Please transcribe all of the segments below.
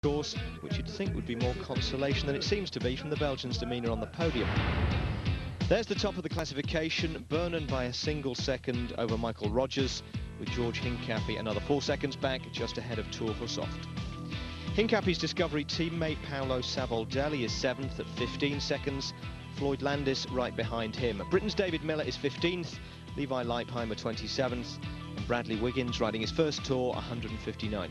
course, which you'd think would be more consolation than it seems to be from the Belgians' demeanour on the podium. There's the top of the classification, Burnham by a single second over Michael Rogers, with George Hincapie another 4 seconds back, just ahead of Tour Hussoft. Hincapie's Discovery teammate Paolo Savoldelli is 7th at 15 seconds, Floyd Landis right behind him. Britain's David Miller is 15th, Levi Leipheimer 27th, and Bradley Wiggins riding his first Tour 159th.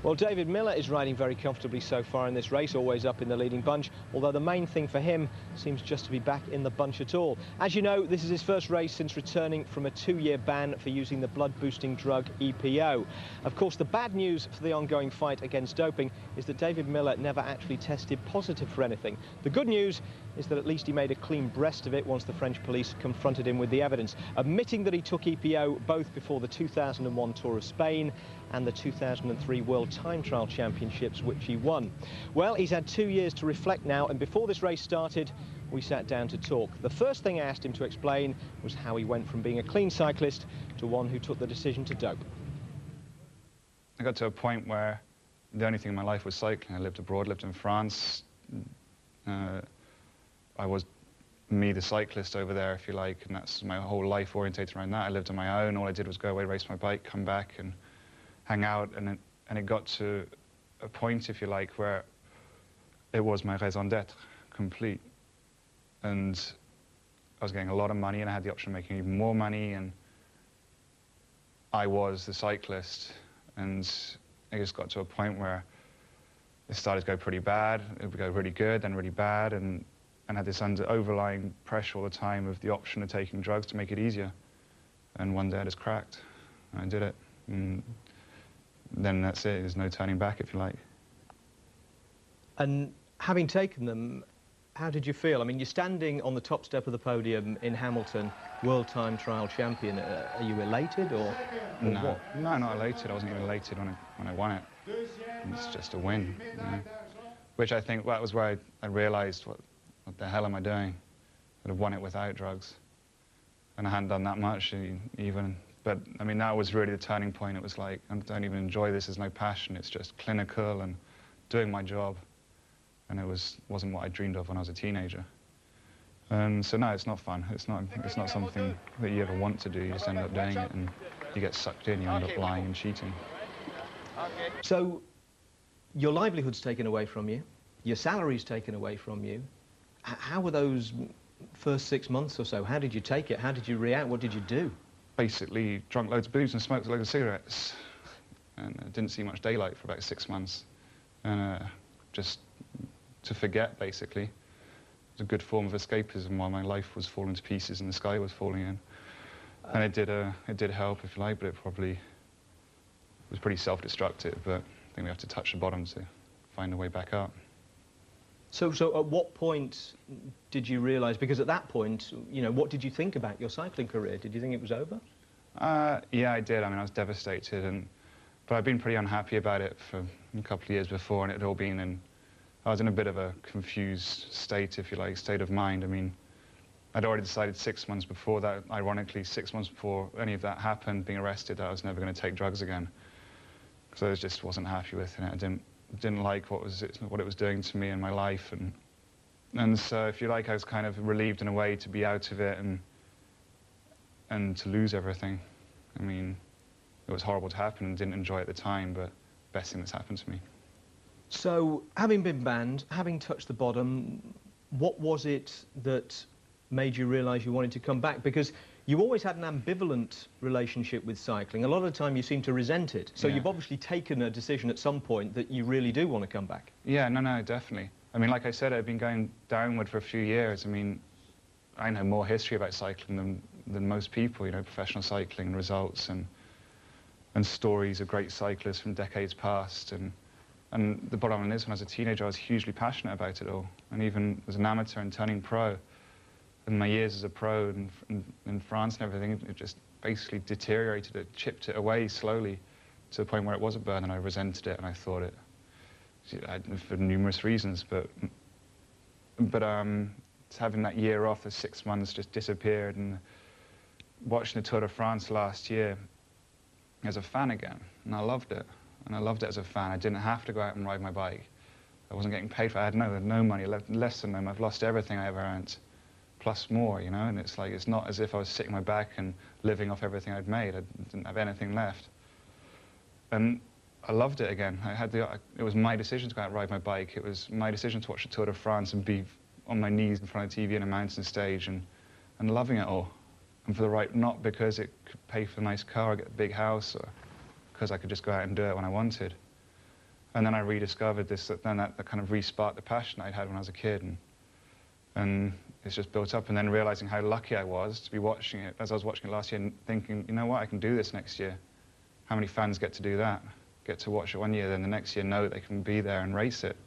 Well, David Miller is riding very comfortably so far in this race, always up in the leading bunch, although the main thing for him seems just to be back in the bunch at all. As you know, this is his first race since returning from a 2-year ban for using the blood-boosting drug EPO. Of course, the bad news for the ongoing fight against doping is that David Miller never actually tested positive for anything. The good news is that at least he made a clean breast of it once the French police confronted him with the evidence, admitting that he took EPO both before the 2001 Tour of Spain and the 2003 World Time Trial Championships, which he won. Well, he's had 2 years to reflect now, and before this race started, we sat down to talk. The first thing I asked him to explain was how he went from being a clean cyclist to one who took the decision to dope. I got to a point where the only thing in my life was cycling. I lived abroad, lived in France. I was me, the cyclist over there, if you like, and that's my whole life orientated around that. I lived on my own. All I did was go away, race my bike, come back and hang out, and it got to a point, if you like, where it was my raison d'etre, complete. And I was getting a lot of money, and I had the option of making even more money, and I was the cyclist. And it just got to a point where it started to go pretty bad. It would go really good, then really bad, and had this overlying pressure all the time of the option of taking drugs to make it easier. And one day I just cracked. I did it. And then that's it. There's no turning back, if you like. And having taken them, how did you feel? I mean, you're standing on the top step of the podium in Hamilton, World Time Trial champion. Are you elated or no, what? No, not elated. I wasn't even elated when I won it. It's just a win, you know? Which I think that was where I realised what the hell am I doing? I'd have won it without drugs. And I hadn't done that much even. But, I mean, that was really the turning point. It was like, I don't even enjoy this, there's no passion, it's just clinical and doing my job. And it wasn't what I dreamed of when I was a teenager. So no, it's not fun. It's not something that you ever want to do. You just end up doing it and you get sucked in, you end up lying and cheating. So, your livelihood's taken away from you, your salary's taken away from you. How were those first 6 months or so? How did you take it? How did you react? What did you do? Basically drank loads of booze and smoked a load of cigarettes, and didn't see much daylight for about 6 months, and just to forget, basically. It was a good form of escapism while my life was falling to pieces and the sky was falling in. And it did help, if you like, but it probably was pretty self-destructive, but I think we have to touch the bottom to find a way back up. So at what point did you realise, because at that point, you know, what did you think about your cycling career? Did you think it was over? Yeah, I did. I mean, I was devastated, but I'd been pretty unhappy about it for a couple of years before, and it had all been I was in a bit of a confused state, if you like, state of mind. I mean, I'd already decided 6 months before that, ironically, 6 months before any of that happened, being arrested, that I was never going to take drugs again. Because I just wasn't happy with it. I didn't like what it was doing to me in my life, and so, if you like, I was kind of relieved in a way to be out of it and to lose everything. I mean, it was horrible to happen and didn't enjoy it at the time, but best thing that's happened to me. So, having been banned, having touched the bottom, what was it that made you realise you wanted to come back? Because you always had an ambivalent relationship with cycling. A lot of the time you seem to resent it. So You've obviously taken a decision at some point that you really do want to come back. Yeah, no, definitely. I mean, like I said, I've been going downward for a few years. I mean, I know more history about cycling than most people, you know, professional cycling results and stories of great cyclists from decades past. And the bottom line is, when I was a teenager, I was hugely passionate about it all. And even as an amateur and turning pro, and my years as a pro in France and everything, it just basically deteriorated it, chipped it away slowly to the point where it was a burden, and I resented it, and I thought it, for numerous reasons, but having that year off, the 6 months just disappeared, and watching the Tour de France last year as a fan again, and I loved it. and I loved it as a fan. I didn't have to go out and ride my bike. I wasn't getting paid for it. I had no money, less than them. I've lost everything I ever earned, plus more, you know, and it's like, it's not as if I was sitting my back and living off everything I'd made. I didn't have anything left. And I loved it again. It was my decision to go out and ride my bike. It was my decision to watch the Tour de France and be on my knees in front of the TV in a mountain stage and loving it all. And for the right, not because it could pay for a nice car or get a big house, or because I could just go out and do it when I wanted. And then I rediscovered this, that kind of re-sparked the passion I'd had when I was a kid. And it's just built up. And then realizing how lucky I was to be watching it, as I was watching it last year, and thinking, you know what, I can do this next year. How many fans get to do that? Get to watch it one year, then the next year know they can be there and race it.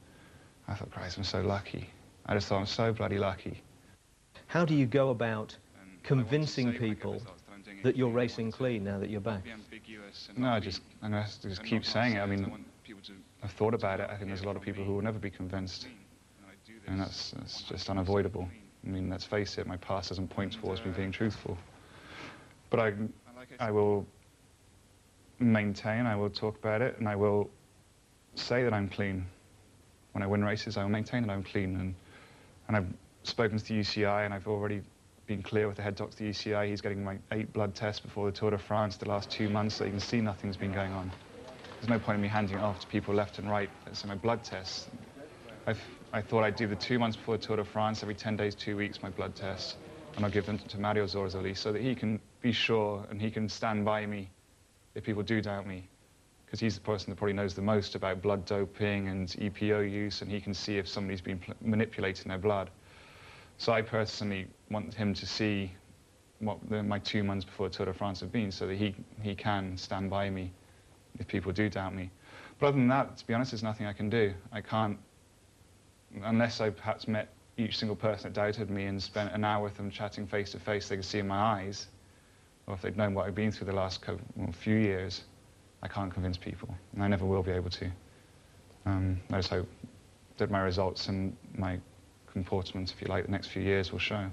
I thought, Christ, I'm so lucky. I just thought I'm so bloody lucky. How do you go about convincing people that you're racing clean now that you're back? No, I'm going to have to just keep saying it. I mean, I've thought about it. I think there's a lot of people who will never be convinced. And that's just unavoidable. I mean, let's face it, my past doesn't point towards me being truthful. But I will maintain, I will talk about it, and I will say that I'm clean. When I win races, I will maintain that I'm clean. And I've spoken to the UCI, and I've already been clear with the head doctor of the UCI. He's getting my 8 blood tests before the Tour de France the last 2 months, so you can see nothing's been going on. There's no point in me handing it off to people left and right. So my blood tests, I thought I'd do the 2 months before the Tour de France, every 10 days, 2 weeks, my blood tests, and I'll give them to Mario Zorzoli so that he can be sure and he can stand by me if people do doubt me, because he's the person that probably knows the most about blood doping and EPO use, and he can see if somebody's been manipulating their blood. So I personally want him to see what my 2 months before the Tour de France have been, so that he can stand by me if people do doubt me. But other than that, to be honest, there's nothing I can do. I can't, unless I perhaps met each single person that doubted me and spent an hour with them chatting face to face, they could see in my eyes, or if they'd known what I've been through the last few years, I can't convince people, and I never will be able to. I just hope that my results and my comportment, if you like, the next few years will show.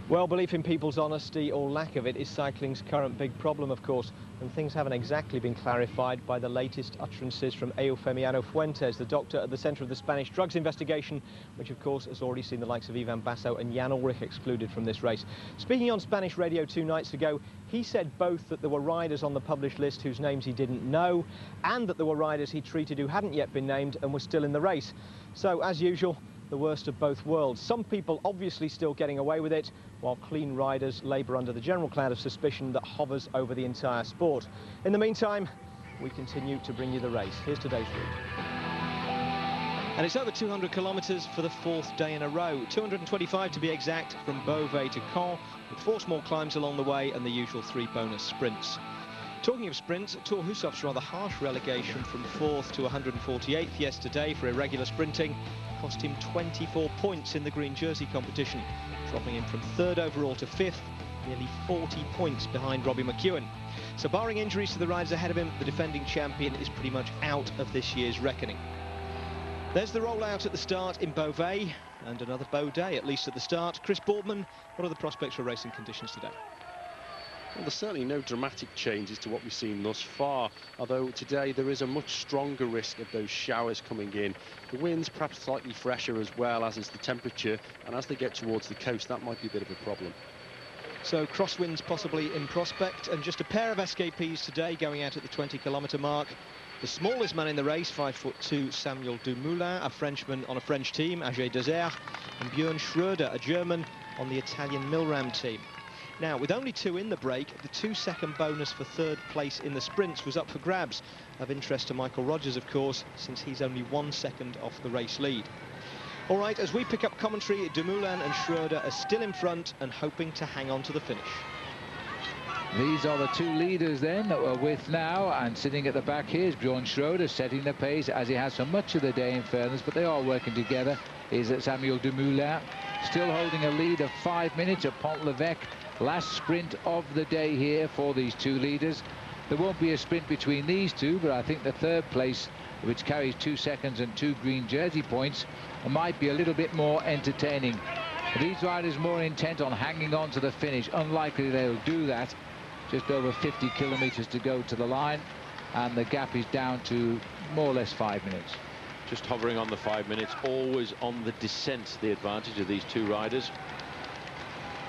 Well, belief in people's honesty, or lack of it, is cycling's current big problem, of course, and things haven't exactly been clarified by the latest utterances from Eufemiano Fuentes, the doctor at the centre of the Spanish drugs investigation, which, of course, has already seen the likes of Ivan Basso and Jan Ullrich excluded from this race. Speaking on Spanish radio 2 nights ago, he said both that there were riders on the published list whose names he didn't know, and that there were riders he treated who hadn't yet been named and were still in the race. So, as usual, the worst of both worlds. Some people obviously still getting away with it, while clean riders labour under the general cloud of suspicion that hovers over the entire sport. In the meantime, we continue to bring you the race. Here's today's route. And it's over 200 kilometres for the 4th day in a row. 225 to be exact, from Beauvais to Caen, with 4 small climbs along the way and the usual 3 bonus sprints. Talking of sprints, Thor Hushov's rather harsh relegation from 4th to 148th yesterday for irregular sprinting cost him 24 points in the green jersey competition, dropping him from 3rd overall to 5th, nearly 40 points behind Robbie McEwen. So barring injuries to the riders ahead of him, the defending champion is pretty much out of this year's reckoning. There's the rollout at the start in Beauvais, and another Beau day, at least at the start. Chris Boardman, what are the prospects for racing conditions today? Well, there's certainly no dramatic changes to what we've seen thus far, although today there is a much stronger risk of those showers coming in. The wind's perhaps slightly fresher as well, as is the temperature, and as they get towards the coast, that might be a bit of a problem. So crosswinds possibly in prospect, and just a pair of escapees today going out at the 20-kilometre mark. The smallest man in the race, 5'2", Samuel Dumoulin, a Frenchman on a French team, AG Desert, and Björn Schröder, a German on the Italian Milram team. Now, with only 2 in the break, the 2-second bonus for 3rd place in the sprints was up for grabs. Of interest to Michael Rogers, of course, since he's only 1 second off the race lead. All right, as we pick up commentary, Dumoulin and Schröder are still in front and hoping to hang on to the finish. These are the 2 leaders then that we're with now, and sitting at the back here is Björn Schröder, setting the pace as he has for much of the day, in fairness, but they are working together. Is Samuel Dumoulin still holding a lead of 5 minutes at Pont-l'Evêque. Last sprint of the day here for these 2 leaders. There won't be a sprint between these 2, but I think the 3rd place, which carries 2 seconds and 2 green jersey points, might be a little bit more entertaining. These riders more intent on hanging on to the finish. Unlikely they'll do that. Just over 50 kilometres to go to the line, and the gap is down to more or less 5 minutes. Just hovering on the 5 minutes, always on the descent, the advantage of these two riders.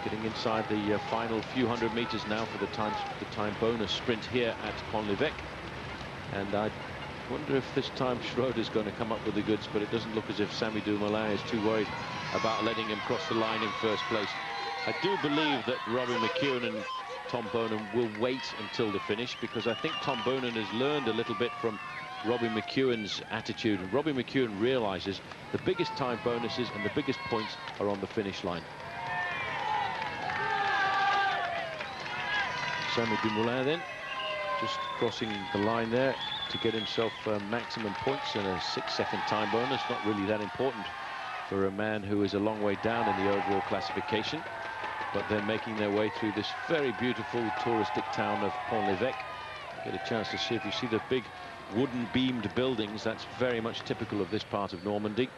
Getting inside the final few hundred meters now for the time bonus sprint here at Pont-l'Évêque. And I wonder if this time Schroeder's going to come up with the goods, but it doesn't look as if Samy Dumoulin is too worried about letting him cross the line in first place. I do believe that Robbie McEwen and Tom Boonen will wait until the finish, because I think Tom Boonen has learned a little bit from Robbie McEwen's attitude, and Robbie McEwen realizes the biggest time bonuses and the biggest points are on the finish line. Samy Dumoulin then just crossing the line there to get himself maximum points and a 6-second time bonus. Not really that important for a man who is a long way down in the overall classification, but they're making their way through this very beautiful touristic town of Pont-l'Évêque. Get a chance to see, if you see the big wooden beamed buildings, that's very much typical of this part of Normandy.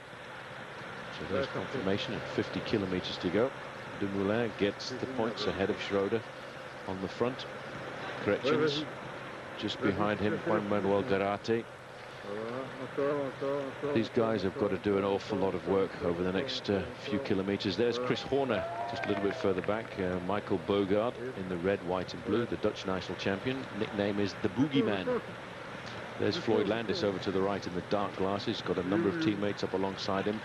So there's confirmation at 50 kilometers to go. Dumoulin gets the points ahead of Schroeder on the front. Corrections just behind him, Juan Manuel Garate. These guys have got to do an awful lot of work over the next few kilometers. There's Chris Horner just a little bit further back. Michael Bogaert in the red, white and blue, the Dutch national champion. Nickname is the Boogeyman. There's Floyd Landis over to the right in the dark glasses. Got a number of teammates up alongside him.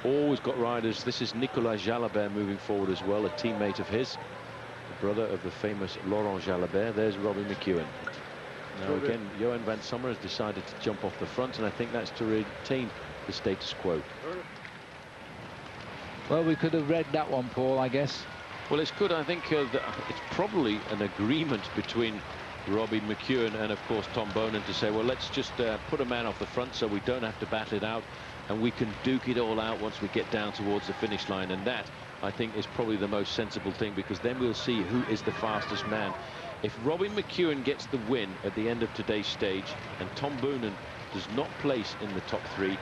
Always got riders. This is Nicolas Jalabert moving forward as well, a teammate of his, the brother of the famous Laurent Jalabert. There's Robbie McEwen. Now again, Johan van Sommer has decided to jump off the front, and I think that's to retain the status quo. Well, we could have read that one, Paul, I guess. Well, it's good. I think it's probably an agreement between Robbie McEwen and, of course, Tom Boonen to say, well, let's just put a man off the front so we don't have to battle it out, and we can duke it all out once we get down towards the finish line. And that, I think, is probably the most sensible thing, because then we'll see who is the fastest man. If Robbie McEwen gets the win at the end of today's stage and Tom Boonen does not place in the top three,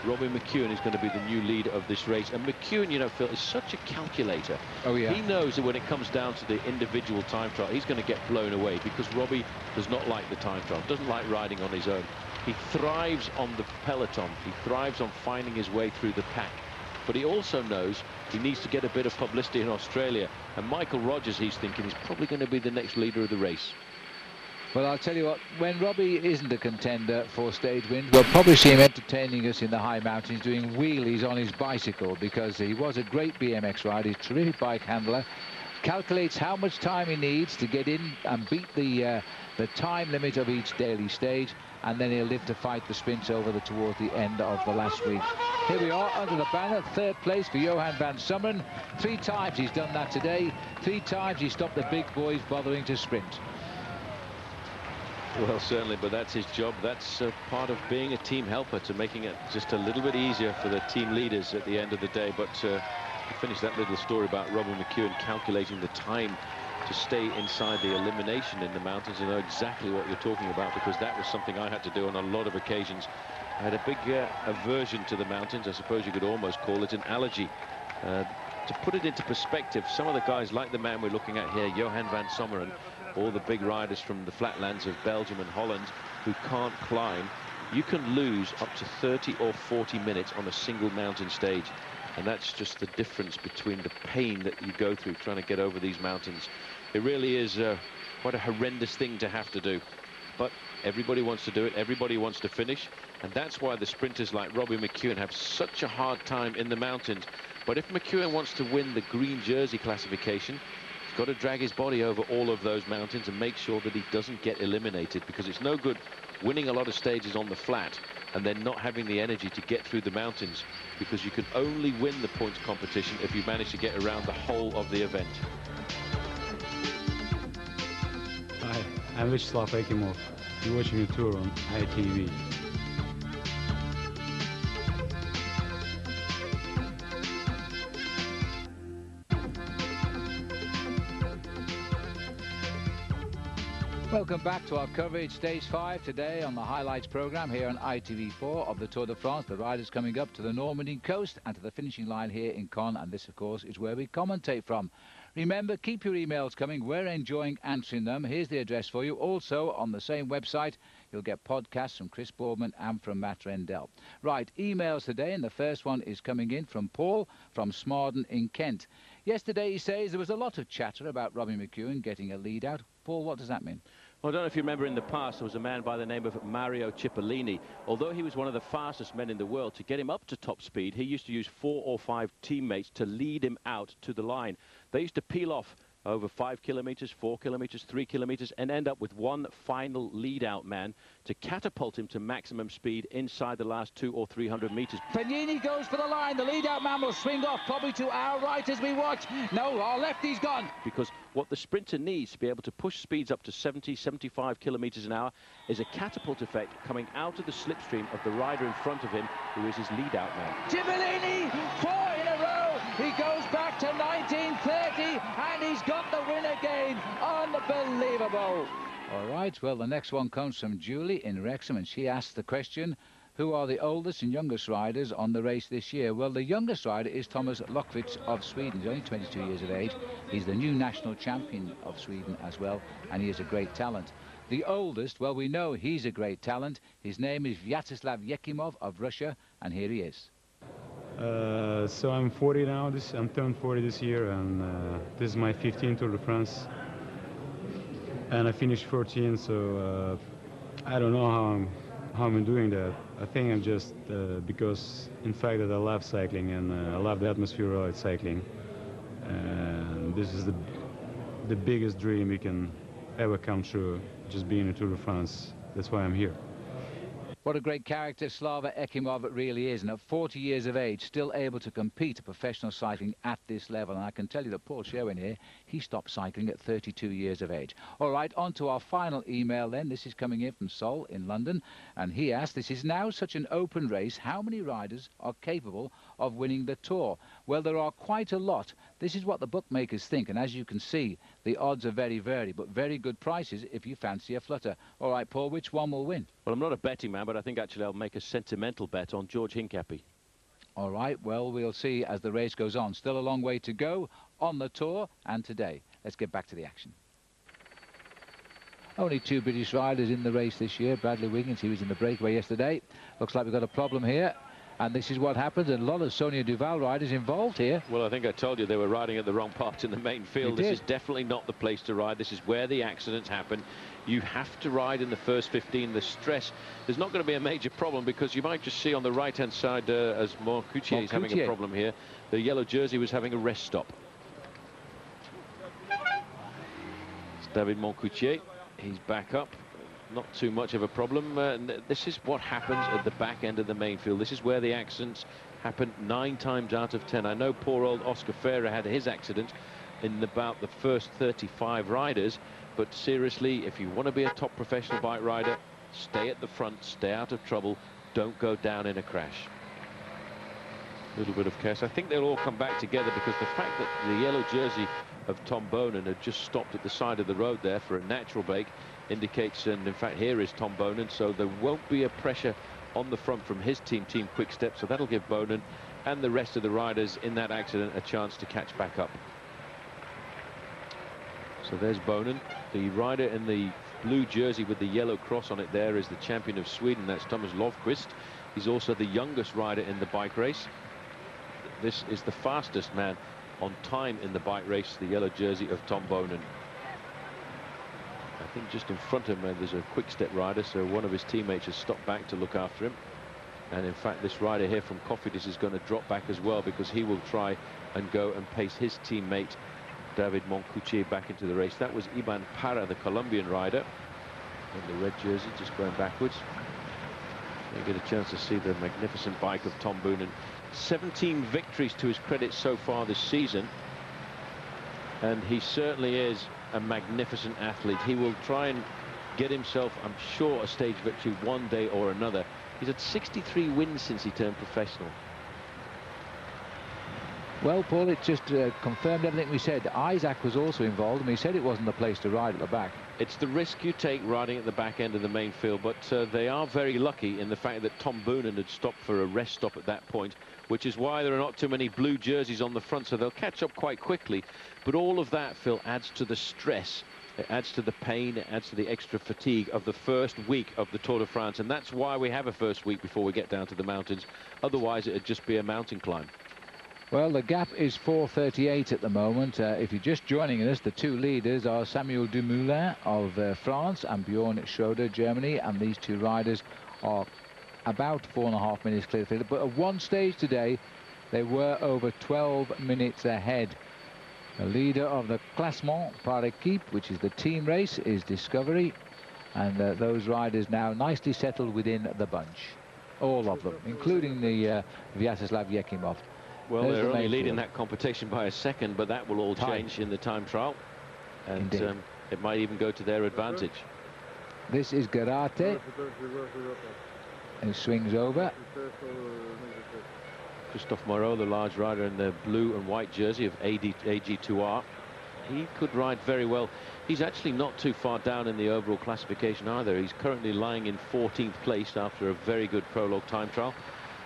Robbie McEwen is going to be the new leader of this race. And McEwen, you know, Phil, is such a calculator. Oh, yeah. He knows that when it comes down to the individual time trial, he's going to get blown away, because Robbie does not like the time trial, doesn't like riding on his own. He thrives on the peloton. He thrives on finding his way through the pack. But he also knows he needs to get a bit of publicity in Australia. And Michael Rogers, he's thinking, is probably going to be the next leader of the race. Well, I'll tell you what, when Robbie isn't a contender for stage wins, we'll probably see him entertaining us in the high mountains, doing wheelies on his bicycle, because he was a great BMX rider, he's a terrific bike handler, calculates how much time he needs to get in and beat the time limit of each daily stage, and then he'll live to fight the sprints towards the end of the last week. Here we are under the banner, third place for Johan van Someren. 3 times he's done that today. 3 times he stopped the big boys bothering to sprint. Well, certainly, but that's his job. That's part of being a team helper, to making it just a little bit easier for the team leaders at the end of the day. But to finish that little story about Robbie McEwen calculating the time to stay inside the elimination in the mountains, I know exactly what you're talking about, because that was something I had to do on a lot of occasions. I had a big aversion to the mountains. I suppose you could almost call it an allergy. To put it into perspective, some of the guys, like the man we're looking at here, Johan van Someren, all the big riders from the flatlands of Belgium and Holland who can't climb, you can lose up to 30 or 40 minutes on a single mountain stage. And that's just the difference between the pain that you go through trying to get over these mountains. It really is quite a horrendous thing to have to do. But everybody wants to do it, everybody wants to finish, and that's why the sprinters like Robbie McEwen have such a hard time in the mountains. But if McEwen wants to win the green jersey classification, he's got to drag his body over all of those mountains and make sure that he doesn't get eliminated, because it's no good winning a lot of stages on the flat and then not having the energy to get through the mountains, because you can only win the points competition if you manage to get around the whole of the event. Hi, I'm Vyacheslav Ekimov. You're watching a tour on ITV. Welcome back to our coverage, stage 5 today on the highlights program here on ITV4 of the Tour de France. The riders coming up to the Normandy coast and to the finishing line here in Cannes, and this of course is where we commentate from. Remember, keep your emails coming. We're enjoying answering them. Here's the address for you. Also on the same website, You'll get podcasts from Chris Boardman and from Matt Rendell. Right, emails today, and the first one is coming in from Paul from Smarden in Kent. Yesterday, he says, there was a lot of chatter about Robbie McEwen getting a lead out. Paul, what does that mean? Well, I don't know if you remember in the past, there was a man by the name of Mario Cipollini. Although he was one of the fastest men in the world, to get him up to top speed, he used to use 4 or 5 teammates to lead him out to the line. They used to peel off over 5 kilometers, 4 kilometers, 3 kilometers, and end up with one final lead-out man to catapult him to maximum speed inside the last 200 or 300 meters. Fognini goes for the line. The lead-out man will swing off, probably to our right as we watch. No, our left, he's gone. Because what the sprinter needs to be able to push speeds up to 70, 75 kilometers an hour is a catapult effect coming out of the slipstream of the rider in front of him, who is his lead-out man. Cipollini, 4 in a row. He goes back to 1930, and he's got the win again. Unbelievable. All right, well, the next one comes from Julie in Wrexham, and she asks the question, who are the oldest and youngest riders on the race this year? Well, the youngest rider is Thomas Lockvitz of Sweden. He's only 22 years of age. He's the new national champion of Sweden as well, and he is a great talent. The oldest, well, we know he's a great talent. His name is Vyacheslav Yekimov of Russia, and here he is. So I'm 40 now. I'm turned 40 this year, and this is my 15th Tour de France. And I finished 14, so I don't know how I'm doing that. I think I'm just because, in fact, that I love cycling and I love the atmosphere of cycling. And this is the biggest dream we can ever come true, just being a Tour de France. That's why I'm here. What a great character Slava Ekimov really is, and at 40 years of age, still able to compete at professional cycling at this level. And I can tell you that Paul Sherwin here, he stopped cycling at 32 years of age. All right, on to our final email then. This is coming in from Sol in London, and he asked, this is now such an open race, how many riders are capable of winning the Tour? Well, there are quite a lot. This is what the bookmakers think, and as you can see, the odds are very varied, but very good prices if you fancy a flutter. All right, Paul, which one will win? Well, I'm not a betting man, but I think actually I'll make a sentimental bet on George Hincapie. All right, well, we'll see as the race goes on. Still a long way to go on the Tour and today. Let's get back to the action. Only 2 British riders in the race this year. Bradley Wiggins, he was in the breakaway yesterday. Looks like we've got a problem here. And this is what happens, and a lot of Sonia Duval riders involved here. Well, I think I told you they were riding at the wrong part in the main field. This is definitely not the place to ride. This is where the accidents happen. You have to ride in the first 15. The stress, there's not going to be a major problem because you might just see on the right-hand side as Moncoutier is having a problem here. The yellow jersey was having a rest stop. It's David Moncoutier. He's back up. Not too much of a problem. This is what happens at the back end of the main field. This is where the accidents happen 9 times out of 10. I know poor old Oscar Ferrer had his accident in about the first 35 riders, but seriously, if you want to be a top professional bike rider, stay at the front, stay out of trouble, don't go down in a crash. A little bit of chaos. I think they'll all come back together because the fact that the yellow jersey of Tom Bonan had just stopped at the side of the road there for a natural break indicates, and in fact here is Tom Bonan, so there won't be a pressure on the front from his team, Team Quickstep, so that'll give Bonan and the rest of the riders in that accident a chance to catch back up. So there's Bonan. The rider in the blue jersey with the yellow cross on it there is the champion of Sweden. That's Thomas Löfqvist. He's also the youngest rider in the bike race. This is the fastest man on time in the bike race, the yellow jersey of Tom Bonan. I think just in front of him there's a Quick-Step rider, so one of his teammates has stopped back to look after him. And in fact this rider here from Cofidis is going to drop back as well because he will try and go and pace his teammate David Moncoutier back into the race. That was Iban Parra, the Colombian rider, in the red jersey, just going backwards. You get a chance to see the magnificent bike of Tom Bonan. 17 victories to his credit so far this season, and he certainly is a magnificent athlete. He will try and get himself, I'm sure, a stage victory one day or another. He's had 63 wins since he turned professional. Well, Paul, it just confirmed everything we said. Isaac was also involved, and he said it wasn't the place to ride at the back. It's the risk you take riding at the back end of the main field, but they are very lucky in the fact that Tom Bonan had stopped for a rest stop at that point, which is why there are not too many blue jerseys on the front, so they'll catch up quite quickly. But all of that, Phil, adds to the stress It adds to the pain, it adds to the extra fatigue of the first week of the Tour de France, and that's why we have a first week before we get down to the mountains. Otherwise, it'd just be a mountain climb. Well, the gap is 4:38 at the moment. If you're just joining us, the two leaders are Samuel Dumoulin of France and Bjorn Schroeder, Germany, and these two riders are about 4.5 minutes clear. But at one stage today, they were over 12 minutes ahead. The leader of the Classement par équipe, which is the team race, is Discovery, and those riders now nicely settled within the bunch. All of them, including the Vyacheslav Yekimov. Well, they're only leading that competition by a second, but that will all change in the time trial, and it might even go to their advantage. This is Garate, who swings over. Christophe Moreau, the large rider in the blue and white jersey of AG2R. He could ride very well. He's actually not too far down in the overall classification either. He's currently lying in 14th place after a very good prologue time trial.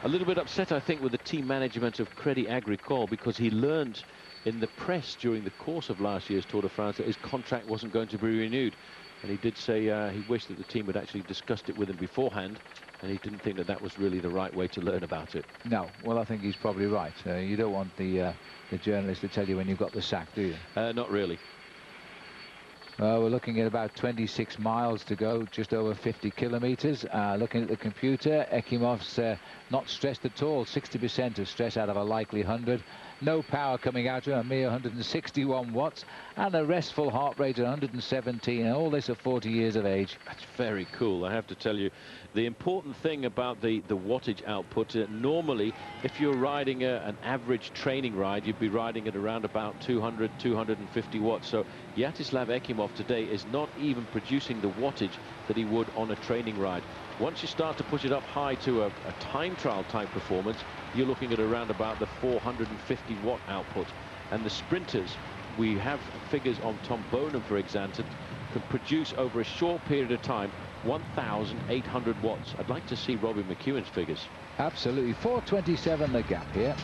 A little bit upset, I think, with the team management of Crédit Agricole, because he learned in the press during the course of last year's Tour de France that his contract wasn't going to be renewed. And he did say he wished that the team had actually discussed it with him beforehand, and he didn't think that that was really the right way to learn about it. No, well, I think he's probably right. You don't want the journalist to tell you when you've got the sack, do you? Not really. We're looking at about 26 miles to go, just over 50 kilometers. Looking at the computer, Ekimov's not stressed at all. 60% of stress out of a likely 100. No power coming out of him, a mere 161 watts, and a restful heart rate of 117, and all this at 40 years of age. That's very cool, I have to tell you. The important thing about the wattage output, normally, if you're riding an average training ride, you'd be riding at around about 200, 250 watts. So Vyacheslav Ekimov today is not even producing the wattage that he would on a training ride. Once you start to push it up high to a time trial type performance, you're looking at around about the 450 watt output. And the sprinters, we have figures on Tom Bonen, for example, can produce over a short period of time 1,800 watts. I'd like to see Robbie McEwen's figures. Absolutely. 4:27 the gap here.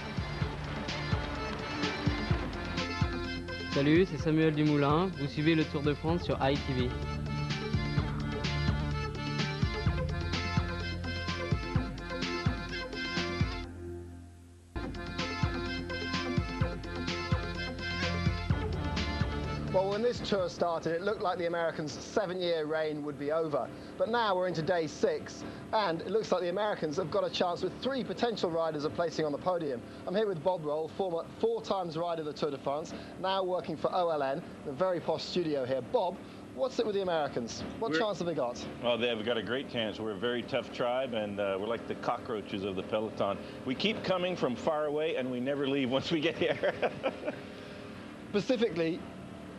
Salut, c'est Samuel Dumoulin. Vous suivez le Tour de France sur ITV. Well, when this tour started, it looked like the Americans' 7-year reign would be over. But now we're into day 6, and it looks like the Americans have got a chance with 3 potential riders of placing on the podium. I'm here with Bob Roll, former 4-times rider of the Tour de France, now working for OLN, in a very posh studio here. Bob, what's it with the Americans? What chance have they got? Well, they've got a great chance. We're a very tough tribe, and we're like the cockroaches of the peloton. We keep coming from far away, and we never leave once we get here. Specifically,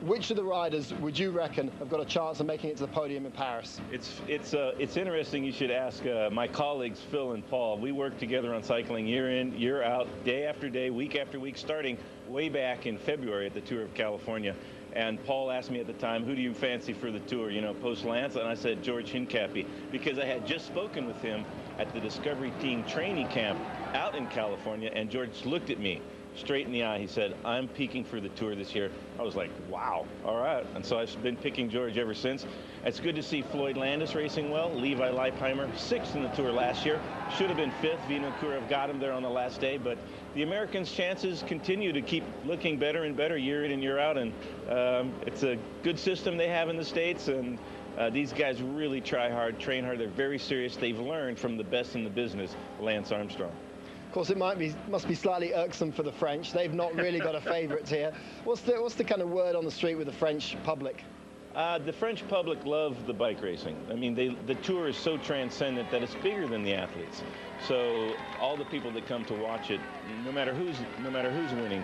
which of the riders would you reckon have got a chance of making it to the podium in Paris? It's interesting you should ask my colleagues Phil and Paul. We work together on cycling year in, year out, day after day, week after week, starting way back in February at the Tour of California. And Paul asked me at the time, who do you fancy for the Tour, you know, post-Lance? And I said George Hincapie, because I had just spoken with him at the Discovery Team training camp out in California, and George looked at me straight in the eye. He said, I'm peaking for the Tour this year. I was like, wow, all right. And so I've been picking George ever since. It's good to see Floyd Landis racing well. Levi Leipheimer, 6th in the Tour last year. Should have been 5th. Vinokourov got him there on the last day. But the Americans' chances continue to keep looking better and better year in and year out. And it's a good system they have in the States. And these guys really try hard, train hard. They're very serious. They've learned from the best in the business, Lance Armstrong. Of course, it must be slightly irksome for the French. They've not really got a favourite here. What's the kind of word on the street with the French public? The French public love the bike racing. I mean, the Tour is so transcendent that it's bigger than the athletes. So all the people that come to watch it, no matter who's winning,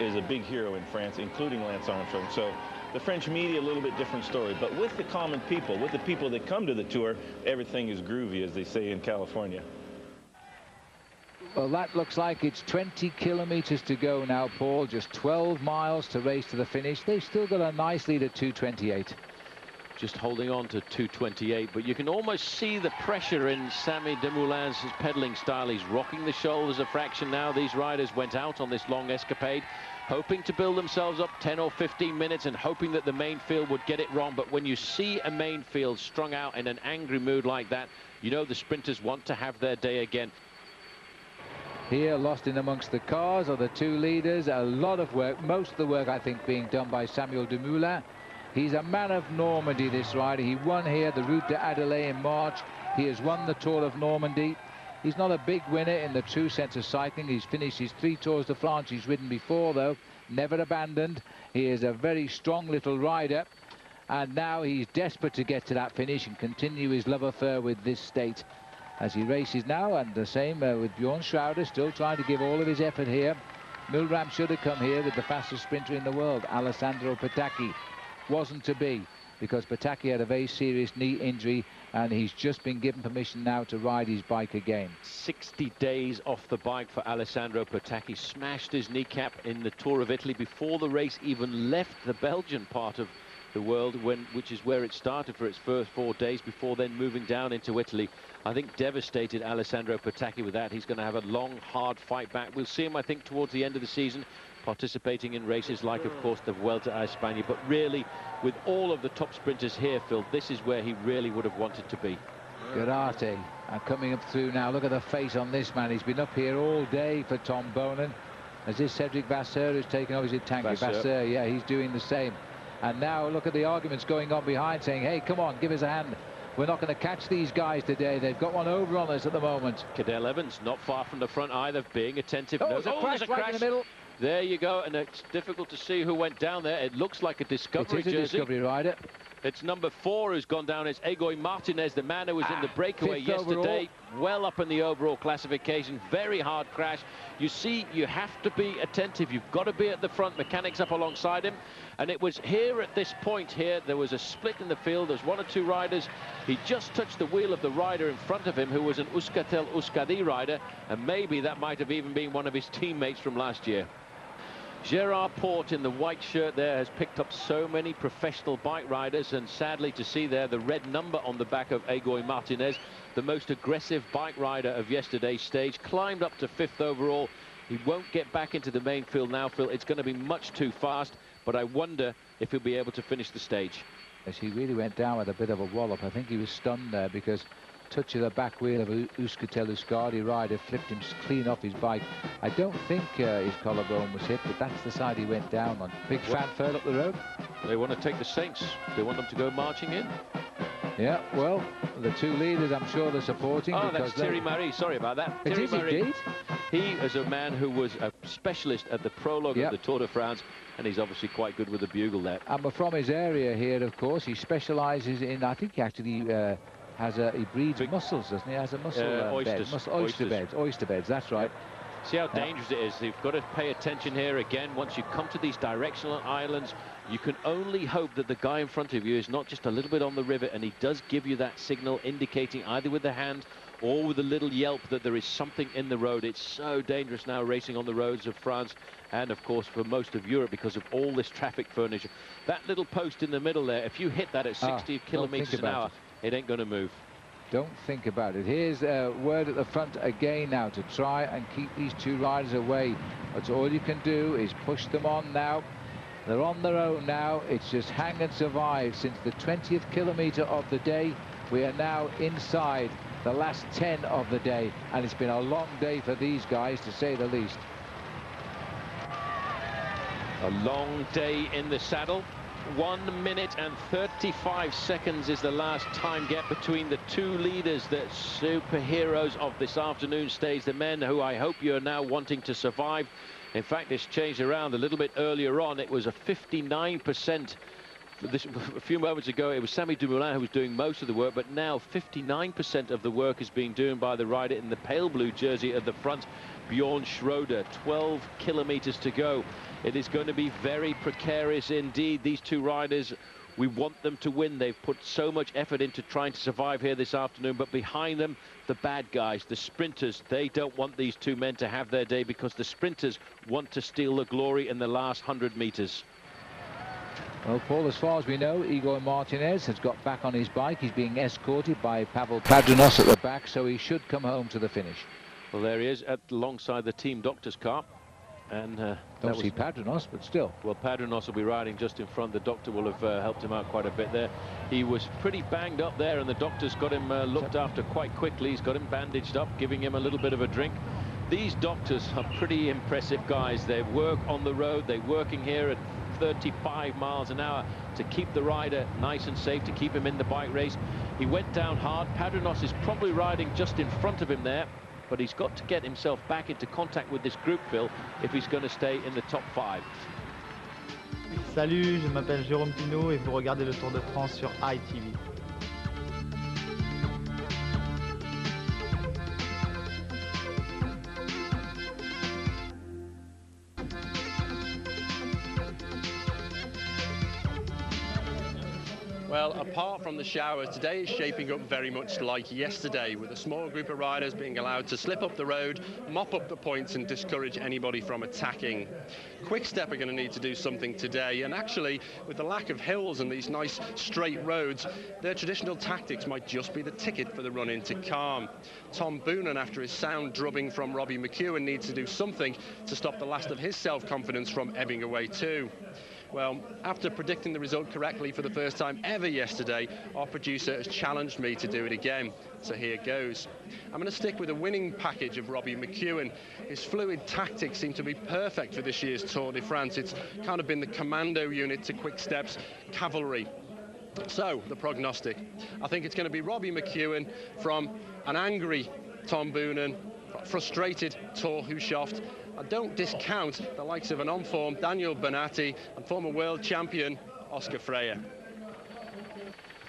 is a big hero in France, including Lance Armstrong. So the French media, a little bit different story. But with the common people, with the people that come to the Tour, everything is groovy, as they say in California. Well, that looks like it's 20 kilometers to go now, Paul. Just 12 miles to race to the finish. They've still got a nice lead at 2:28. just holding on to 2:28, but you can almost see the pressure in Samy Demoulin's pedaling style. He's rocking the shoulders a fraction now. These riders went out on this long escapade hoping to build themselves up 10 or 15 minutes and hoping that the main field would get it wrong. But when you see a main field strung out in an angry mood like that, you know the sprinters want to have their day again. Here, lost in amongst the cars are the two leaders. A lot of work, most of the work I think being done by Samuel Demoulin. He's a man of Normandy, this rider. He won here the Route d'Adelaide in March. He has won the Tour of Normandy. He's not a big winner in the true sense of cycling. He's finished his 3 Tours de France he's ridden before, though. Never abandoned. He is a very strong little rider. And now he's desperate to get to that finish and continue his love affair with this state as he races now. And the same with Bjorn Schroeder, still trying to give all of his effort here. Milram should have come here with the fastest sprinter in the world, Alessandro Petacchi. Wasn't to be, because Petacchi had a very serious knee injury and he's just been given permission now to ride his bike again. 60 days off the bike for Alessandro Petacchi. Smashed his kneecap in the Tour of Italy before the race even left the Belgian part of the world, which is where it started for its first 4 days, before then moving down into Italy. I think devastated Alessandro Petacchi with that. He's going to have a long, hard fight back. We'll see him, I think, towards the end of the season, participating in races like, of course, the Vuelta a España. But really, with all of the top sprinters here, Phil, this is where he really would have wanted to be. Garate coming up through now. Look at the face on this man. He's been up here all day for Tom Bonan. As this Cedric Vasseur has taken over his tank. Vasseur, yeah, he's doing the same. And now look at the arguments going on behind, saying, hey, come on, give us a hand. We're not going to catch these guys today. They've got one over on us at the moment. Cadel Evans not far from the front either, being attentive. Oh, there's a crash right in the middle. There you go, and it's difficult to see who went down there. It looks like a Discovery jersey. It is a Discovery rider. It's number 4 who's gone down. It's Egoy Martinez, the man who was in the breakaway yesterday. Well up in the overall classification. Very hard crash. You see, you have to be attentive. You've got to be at the front. Mechanics up alongside him. And it was here at this point here, there was a split in the field. There's 1 or 2 riders. He just touched the wheel of the rider in front of him, who was an Euskaltel Euskadi rider. And maybe that might have even been one of his teammates from last year. Gerard Porte in the white shirt there has picked up so many professional bike riders, and sadly to see there the red number on the back of Egoy Martinez, the most aggressive bike rider of yesterday's stage, climbed up to 5th overall. He won't get back into the main field now, Phil. It's going to be much too fast, but I wonder if he'll be able to finish the stage. Yes, he really went down with a bit of a wallop. I think he was stunned there because touch of the back wheel of a Euskaltel Euskadi rider flipped him clean off his bike. I don't think his collarbone was hit, but that's the side he went down on. Big fanfare up the road. They want to take the Saints. They want them to go marching in. Yeah, well, the 2 leaders, I'm sure they're supporting. Oh, that's Thierry Marie. Sorry about that. It Thierry is Marie. Indeed. He is a man who was a specialist at the prologue of the Tour de France, and he's obviously quite good with the bugle there. And we're from his area here, of course. He specialises in, I think he actually he breeds mussels, doesn't he? Has a mussel oysters. Bed. Oyster beds, that's right. See how dangerous it is. You've got to pay attention here again. Once you come to these directional islands, you can only hope that the guy in front of you is not just a little bit on the rivet, and he does give you that signal indicating either with the hand or with a little yelp that there is something in the road. It's so dangerous now racing on the roads of France and, of course, for most of Europe because of all this traffic furniture. That little post in the middle there, if you hit that at 60 kilometers an hour, it ain't going to move. Don't think about it. Here's word at the front again now to try and keep these 2 riders away. That's all you can do is push them on now. They're on their own now. It's just hang and survive. Since the 20th kilometre of the day, we are now inside the last 10 of the day. And it's been a long day for these guys, to say the least. A long day in the saddle. 1 minute and 35 seconds is the last time gap between the 2 leaders, the superheroes of this afternoon stage, the men who I hope you're now wanting to survive. In fact, it's changed around a little bit earlier on. It was a 59%. A few moments ago, it was Samy Demoulin who was doing most of the work, but now 59% of the work is being done by the rider in the pale blue jersey at the front, Bjorn Schroeder. 12 kilometers to go. It is going to be very precarious indeed. These 2 riders, we want them to win. They've put so much effort into trying to survive here this afternoon, but behind them, the bad guys, the sprinters, they don't want these 2 men to have their day because the sprinters want to steal the glory in the last 100 meters. Well, Paul, as far as we know, Igor Martinez has got back on his bike. He's being escorted by Pavel Padrinos at the back, so he should come home to the finish. Well, there he is alongside the team doctor's car. And don't see Padrinos, but still. Well, Padrinos will be riding just in front. The doctor will have helped him out quite a bit there. He was pretty banged up there, and the doctor's got him looked after quite quickly. He's got him bandaged up, giving him a little bit of a drink. These doctors are pretty impressive guys. They work on the road. They're working here at 35 miles an hour to keep the rider nice and safe, to keep him in the bike race. He went down hard. Padrinos is probably riding just in front of him there, but he's got to get himself back into contact with this group, Phil, if he's going to stay in the top 5. Salut, je m'appelle Jérôme Pinault et vous regardez le Tour de France sur ITV. Well, apart from the showers, today is shaping up very much like yesterday, with a small group of riders being allowed to slip up the road, mop up the points and discourage anybody from attacking. Quick Step are going to need to do something today, and actually, with the lack of hills and these nice straight roads, their traditional tactics might just be the ticket for the run into calm. Tom Boonen, after his sound drubbing from Robbie McEwen, needs to do something to stop the last of his self-confidence from ebbing away too. Well, after predicting the result correctly for the first time ever yesterday, our producer has challenged me to do it again. So here goes. I'm going to stick with a winning package of Robbie McEwen. His fluid tactics seem to be perfect for this year's Tour de France. It's kind of been the commando unit to Quick Step's cavalry. So, the prognostic. I think it's going to be Robbie McEwen from an angry Tom Boonen, frustrated Thor Hushovd. I don't discount the likes of an on-form Daniel Bernati and former world champion Oscar Freire.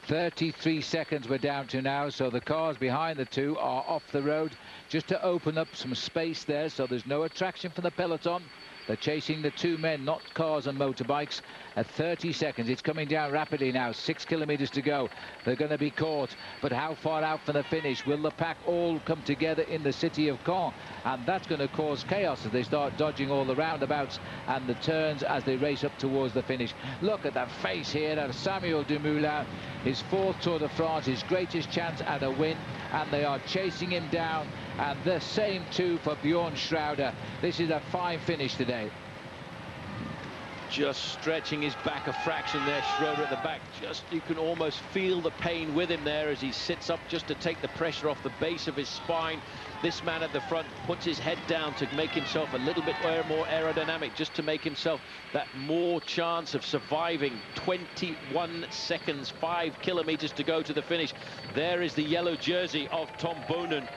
33 seconds we're down to now, so the cars behind the two are off the road just to open up some space there, so there's no attraction for the peloton. They're chasing the two men, not cars and motorbikes, at 30 seconds. It's coming down rapidly now, 6 kilometers to go. They're going to be caught, but how far out for the finish? Will the pack all come together in the city of Caen? And that's going to cause chaos as they start dodging all the roundabouts and the turns as they race up towards the finish. Look at that face here of Samuel Dumoulin, his 4th Tour de France, his greatest chance at a win, and they are chasing him down. And the same too for Bjorn Schroeder. This is a fine finish today. Just stretching his back a fraction there, Schroeder at the back. Just, you can almost feel the pain with him there as he sits up just to take the pressure off the base of his spine. This man at the front puts his head down to make himself a little bit more aerodynamic, just to make himself that more chance of surviving. 21 seconds, 5 kilometers to go to the finish. There is the yellow jersey of Tom Boonen.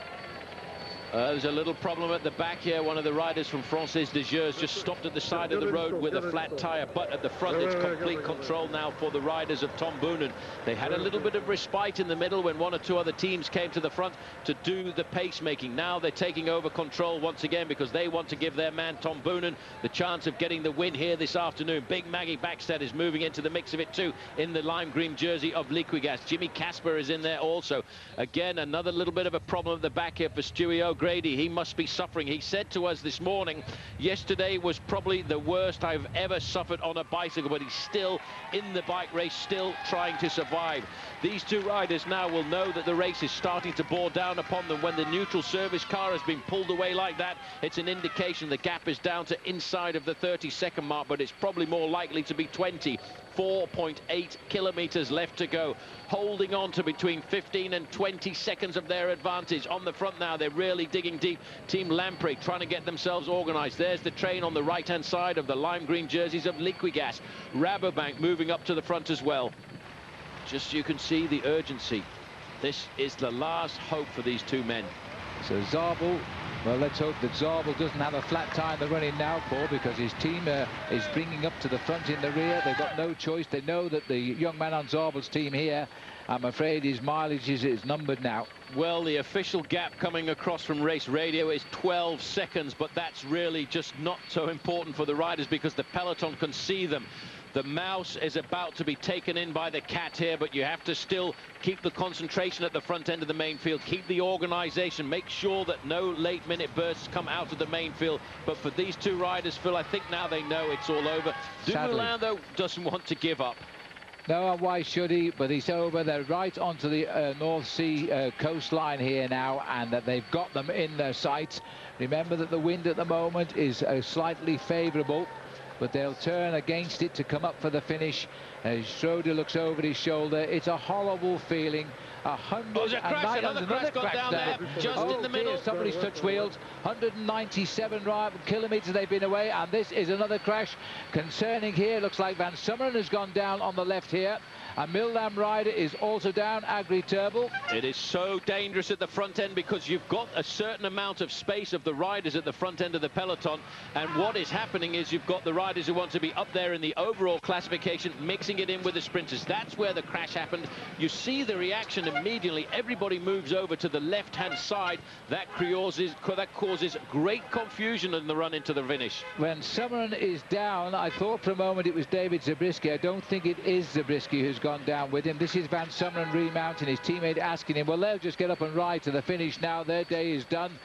There's a little problem at the back here. One of the riders from Française des Jeux just stopped at the side of the road with a flat tire, but at the front it's complete control now for the riders of Tom Boonen. They had a little bit of respite in the middle when 1 or 2 other teams came to the front to do the pacemaking. Now they're taking over control once again because they want to give their man Tom Boonen the chance of getting the win here this afternoon. Big Maggie Backstead is moving into the mix of it too in the lime green jersey of Liquigas. Jimmy Casper is in there also. Again, another little bit of a problem at the back here for Stewie O'Grady. He must be suffering. He said to us this morning, yesterday was probably the worst I've ever suffered on a bicycle, but he's still in the bike race, still trying to survive. These two riders now will know that the race is starting to bore down upon them. When the neutral service car has been pulled away like that, it's an indication the gap is down to inside of the 30-second mark, but it's probably more likely to be 20. 4.8 kilometers left to go, holding on to between 15 and 20 seconds of their advantage. On the front now, they're really digging deep. Team Lamprey trying to get themselves organized. There's the train on the right-hand side of the lime green jerseys of Liquigas. Rabobank moving up to the front as well. Just so you can see the urgency. This is the last hope for these two men. So Zabel, well, let's hope that Zabel doesn't have a flat tire in the running now, Paul, because his team is bringing up to the front in the rear. They've got no choice. They know that the young man on Zabel's team here, I'm afraid his mileage is numbered now. Well, the official gap coming across from race radio is 12 seconds, but that's really just not so important for the riders because the peloton can see them. The mouse is about to be taken in by the cat here, but you have to still keep the concentration at the front end of the main field, keep the organisation, make sure that no late-minute bursts come out of the main field. But for these two riders, Phil, I think now they know it's all over. Dumoulin, though, doesn't want to give up. No, and why should he? But he's over. They're right onto the North Sea coastline here now, and that they've got them in their sights. Remember that the wind at the moment is slightly favourable, but they'll turn against it to come up for the finish. Schroeder looks over his shoulder. It's a horrible feeling. 109, another crash gone down there, just in the middle. Somebody's touched wheels. 197 kilometres they've been away, and this is another crash. Concerning here, looks like Van Summeren has gone down on the left here. A Milram rider is also down, Agri Turbel. It is so dangerous at the front end because you've got a certain amount of space of the riders at the front end of the peloton, and what is happening is you've got the riders who want to be up there in the overall classification, mixing it in with the sprinters. That's where the crash happened. You see the reaction immediately. Everybody moves over to the left-hand side. That causes great confusion in the run into the finish. When Summeren is down, I thought for a moment it was David Zabriskie. I don't think it is Zabriskie who's gone down with him. This is Van Summeren remounting, his teammate asking him, well, they'll just get up and ride to the finish now. Their day is done.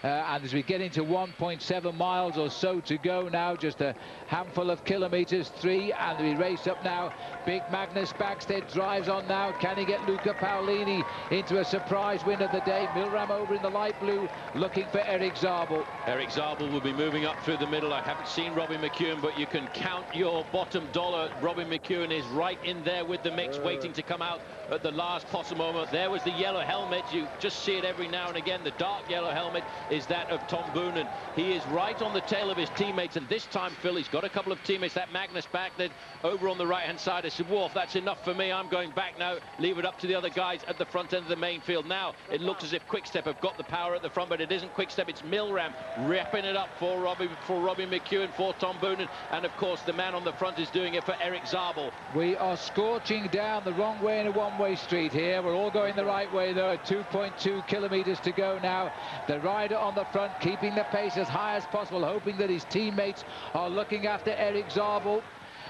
And as we get into 1.7 miles or so to go now, just a handful of kilometres, 3, and we race up now. Big Magnus Backstedt drives on now. Can he get Luca Paolini into a surprise win of the day? Milram over in the light blue, looking for Eric Zabel. Eric Zabel will be moving up through the middle. I haven't seen Robbie McEwen, but you can count your bottom dollar. Robbie McEwen is right in there with the mix, waiting to come out at the last possible moment. There was the yellow helmet. You just see it every now and again. The dark yellow helmet is that of Tom Boonen. He is right on the tail of his teammates, and this time, Phil, he's got a couple of teammates. That Magnus Backstedt over on the right-hand side. I said, Wolf, that's enough for me. I'm going back now. Leave it up to the other guys at the front end of the main field. Now, it looks as if Quick-Step have got the power at the front, but it isn't Quick-Step. It's Milram wrapping it up for Robbie McEwen, for Tom Boonen, and, of course, the man on the front is doing it for Eric Zabel. We are scorching down the wrong way in a one-way street here. We're all going the right way, though, at 2.2 kilometres to go now. The rider on the front keeping the pace as high as possible, hoping that his teammates are looking after Eric Zabel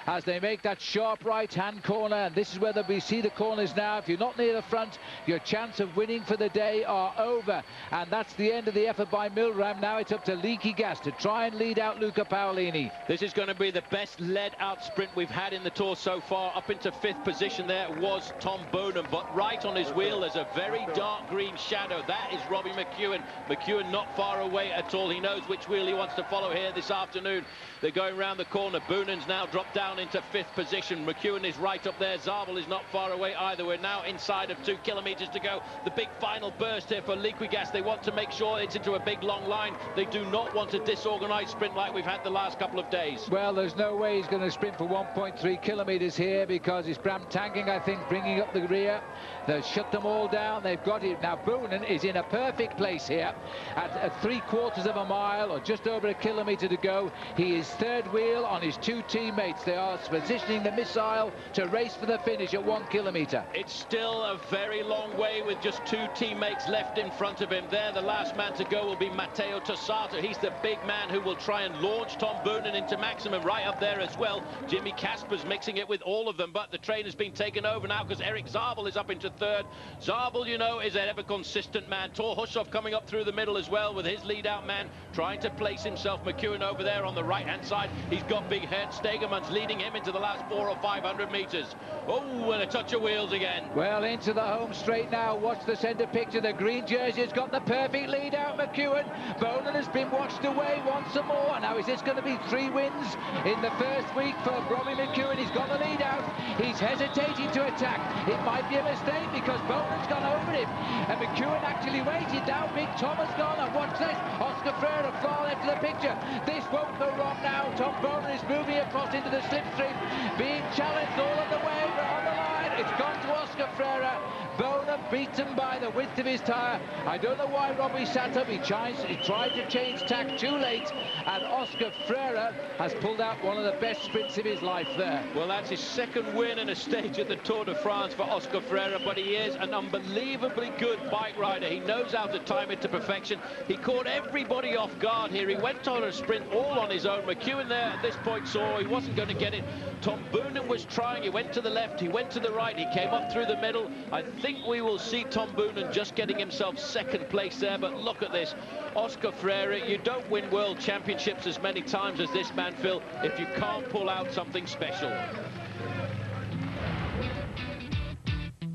as they make that sharp right-hand corner. And this is where we see the corners now. If you're not near the front, your chance of winning for the day are over. And that's the end of the effort by Milram. Now it's up to Leaky Gas to try and lead out Luca Paolini. This is going to be the best led-out sprint we've had in the Tour so far. Up into 5th position there was Tom Boonen, but right on his wheel there's a very dark green shadow. That is Robbie McEwen. McEwen not far away at all. He knows which wheel he wants to follow here this afternoon. They're going round the corner. Boonen's now dropped down into 5th position. McEwen is right up there. Zabel is not far away either. We're now inside of 2 kilometres to go. The big final burst here for Liquigas. They want to make sure it's into a big long line. They do not want a disorganised sprint like we've had the last couple of days. Well, there's no way he's going to sprint for 1.3 kilometres here, because it's Bram Tankink, I think, bringing up the rear. They've shut them all down. They've got it. Now Boonen is in a perfect place here at 3/4 of a mile, or just over a kilometre to go. He is third wheel on his 2 teammates. They are positioning the missile to race for the finish at 1 kilometre. It's still a very long way with just 2 teammates left in front of him. There, the last man to go will be Matteo Tossato. He's the big man who will try and launch Tom Boonen into maximum right up there as well. Jimmy Casper's mixing it with all of them, but the train has been taken over now because Eric Zabel is up into 3rd. Zabel, you know, is an ever consistent man. Tor Hushoff coming up through the middle as well with his lead-out man trying to place himself. McEwen over there on the right-hand side. He's got big head. Stegerman's leading him into the last 400 or 500 metres. Oh, and a touch of wheels again. Well, into the home straight now. Watch the centre picture. The green jersey has got the perfect lead out. McEwen. Boonen has been watched away once more. Now, is this going to be 3 wins in the first week for Robbie McEwen? He's got the lead out. He's hesitating to attack. It might be a mistake because Bowden's gone over him. And McEwen actually waited. Now Big Tom has gone. And watch this. Oscar Freire far left of the picture. This won't go wrong now. Tom Bowden is moving across into the slipstream, being challenged all of the way, but on the line. It's gone to Oscar Freire. Bowden Frere beaten by the width of his tyre. I don't know why Robbie sat up. He tried to change tack too late, and Oscar Frere has pulled out one of the best sprints of his life there. Well, that's his second win in a stage at the Tour de France for Oscar Frere, but he is an unbelievably good bike rider. He knows how to time it to perfection. He caught everybody off guard here. He went on a sprint all on his own. McEwen there at this point saw he wasn't going to get it. Tom Boonen was trying. He went to the left, he went to the right, he came up through the middle. I think we will see Tom Boonen just getting himself second place there, but look at this. Oscar Frere, you don't win world championships as many times as this man, Phil, if you can't pull out something special.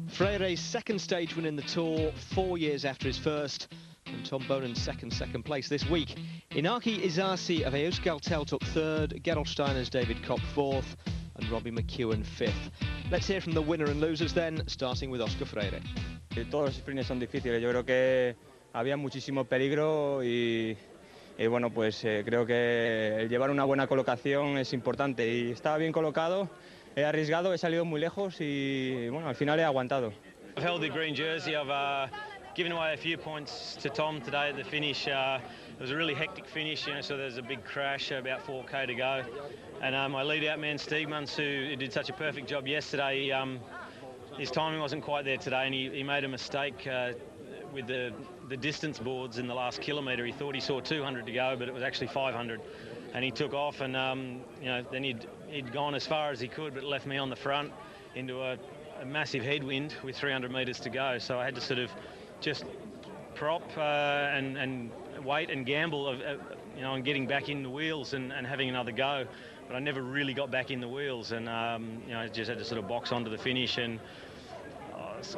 Frere's second stage win in the Tour, 4 years after his first, and Tom Bonen's second place this week. Inaki Isasi of Euskaltel took third, Gerolsteiner's David Kopp fourth, and Robbie McEwen fifth. Let's hear from the winner and losers then, starting with Oscar Freire. Todos los sprints son difíciles. Yo creo que había muchísimo peligro y bueno, pues creo que el llevar una buena colocación es importante y estaba bien colocado. He arriesgado, he salido muy lejos y bueno, al final he aguantado. I've held the green jersey. I've given away a few points to Tom today at the finish. It was a really hectic finish, so there's a big crash, about 4K to go. And my lead-out man, Stigmans, who did such a perfect job yesterday, his timing wasn't quite there today, and he made a mistake with the distance boards in the last kilometre. He thought he saw 200 to go, but it was actually 500. And he took off, and then he'd gone as far as he could, but left me on the front into a massive headwind with 300 metres to go. So I had to sort of just prop and wait and gamble on getting back in the wheels and having another go. But I never really got back in the wheels, and I just had to sort of box onto the finish, and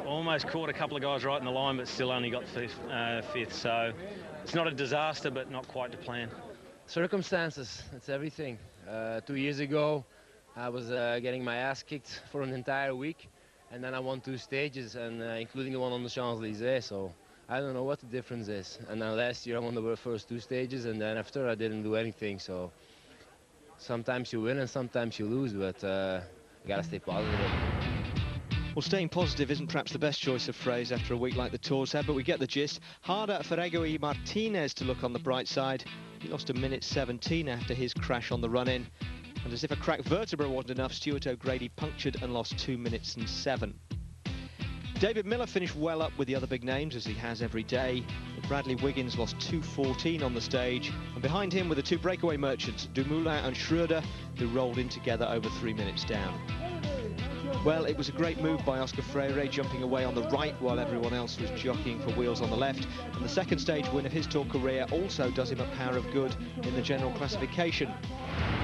almost caught a couple of guys right in the line, but still only got fifth. So it's not a disaster, but not quite to plan. Circumstances, it's everything. 2 years ago, I was getting my ass kicked for an entire week, and then I won 2 stages, and including the one on the Champs-Élysées. So I don't know what the difference is. And then last year I won the first 2 stages, and then after I didn't do anything. So sometimes you win and sometimes you lose, but you gotta stay positive. Well, staying positive isn't perhaps the best choice of phrase after a week like the Tour's had, but we get the gist. Harder for Egoy Martinez to look on the bright side. He lost a minute 17 after his crash on the run-in. And as if a cracked vertebra wasn't enough, Stuart O'Grady punctured and lost 2 minutes and 7. David Miller finished well up with the other big names, as he has every day. But Bradley Wiggins lost 2:14 on the stage, and behind him were the 2 breakaway merchants, Dumoulin and Schröder, who rolled in together over 3 minutes down. Well, it was a great move by Oscar Freire, jumping away on the right while everyone else was jockeying for wheels on the left. And the second stage win of his Tour career also does him a power of good in the general classification.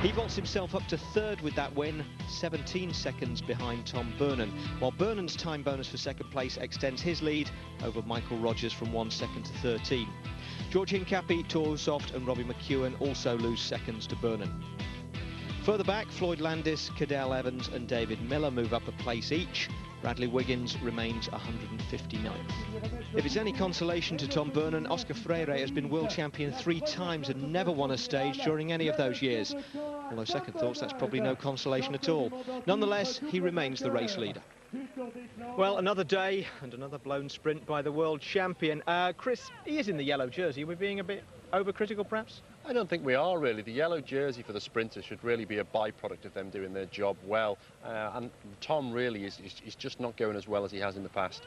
He vaults himself up to third with that win, 17 seconds behind Tom Boonen, while Boonen's time bonus for second place extends his lead over Michael Rogers from 1 second to 13. George Hincapie, Thor Hushovd and Robbie McEwen also lose seconds to Boonen. Further back, Floyd Landis, Cadel Evans and David Miller move up a place each. Bradley Wiggins remains 159th. If it's any consolation to Tom Boonen, Oscar Freire has been world champion 3 times and never won a stage during any of those years. Although second thoughts, that's probably no consolation at all. Nonetheless, he remains the race leader. Well, another day and another blown sprint by the world champion. Chris, he is in the yellow jersey. Are we being a bit overcritical, perhaps? I don't think we are, really. The yellow jersey for the sprinters should really be a byproduct of them doing their job well. And Tom really is just not going as well as he has in the past.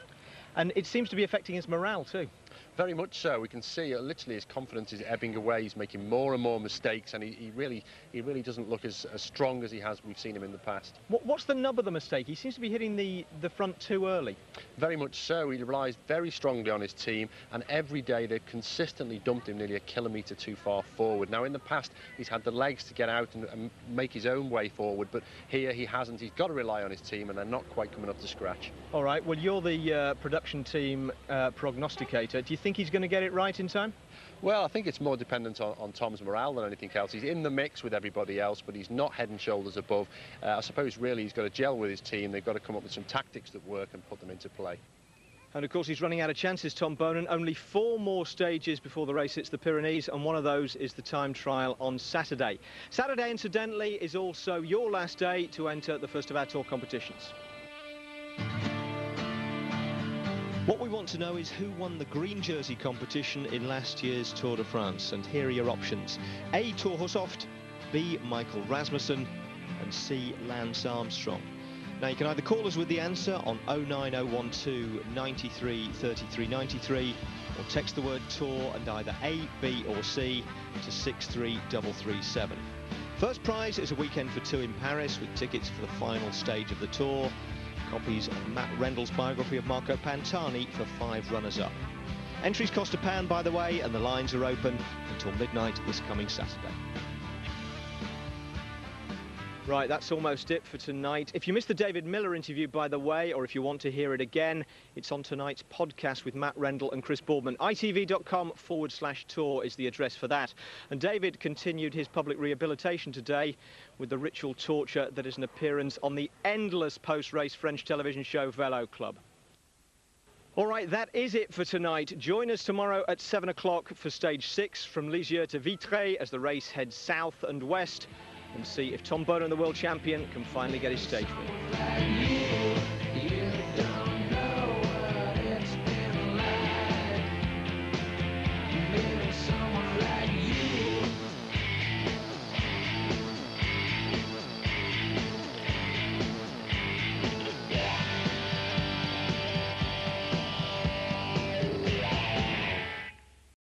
And it seems to be affecting his morale too. Very much so. We can see literally his confidence is ebbing away. He's making more and more mistakes, and he really doesn't look as strong as we've seen him in the past. What's the nub of the mistake? He seems to be hitting the front too early. Very much so. He relies very strongly on his team, and every day they've consistently dumped him nearly a kilometre too far forward. Now, in the past, he's had the legs to get out and make his own way forward, but here he hasn't. He's got to rely on his team, and they're not quite coming up to scratch. All right. Well, you're the production team prognosticator. Do you think he's going to get it right in time? Well, I think it's more dependent on Tom's morale than anything else. He's in the mix with everybody else, but he's not head and shoulders above. I suppose really he's got to gel with his team. They've got to come up with some tactics that work and put them into play. And of course he's running out of chances, Tom Boonen. Only 4 more stages before the race hits the Pyrenees, and one of those is the time trial on Saturday. Saturday, incidentally, is also your last day to enter the first of our Tour competitions. What we want to know is who won the green jersey competition in last year's Tour de France, and here are your options. A. Thor Hushovd, B. Michael Rasmussen, and C. Lance Armstrong. Now you can either call us with the answer on 09012 93 33 93, or text the word Tour and either A, B or C to 63337. First prize is a weekend for two in Paris with tickets for the final stage of the Tour. Copies of Matt Rendell's biography of Marco Pantani for 5 runners-up. Entries cost £1, by the way, and the lines are open until midnight this coming Saturday. Right, that's almost it for tonight. If you missed the David Miller interview, by the way, or if you want to hear it again, it's on tonight's podcast with Matt Rendell and Chris Boardman. itv.com/tour is the address for that. And David continued his public rehabilitation today with the ritual torture that is an appearance on the endless post-race French television show Vélo Club. All right, that is it for tonight. Join us tomorrow at 7 o'clock for stage 6 from Lisieux to Vitré as the race heads south and west, and see if Tom Boonen, the world champion, can finally get his stage win.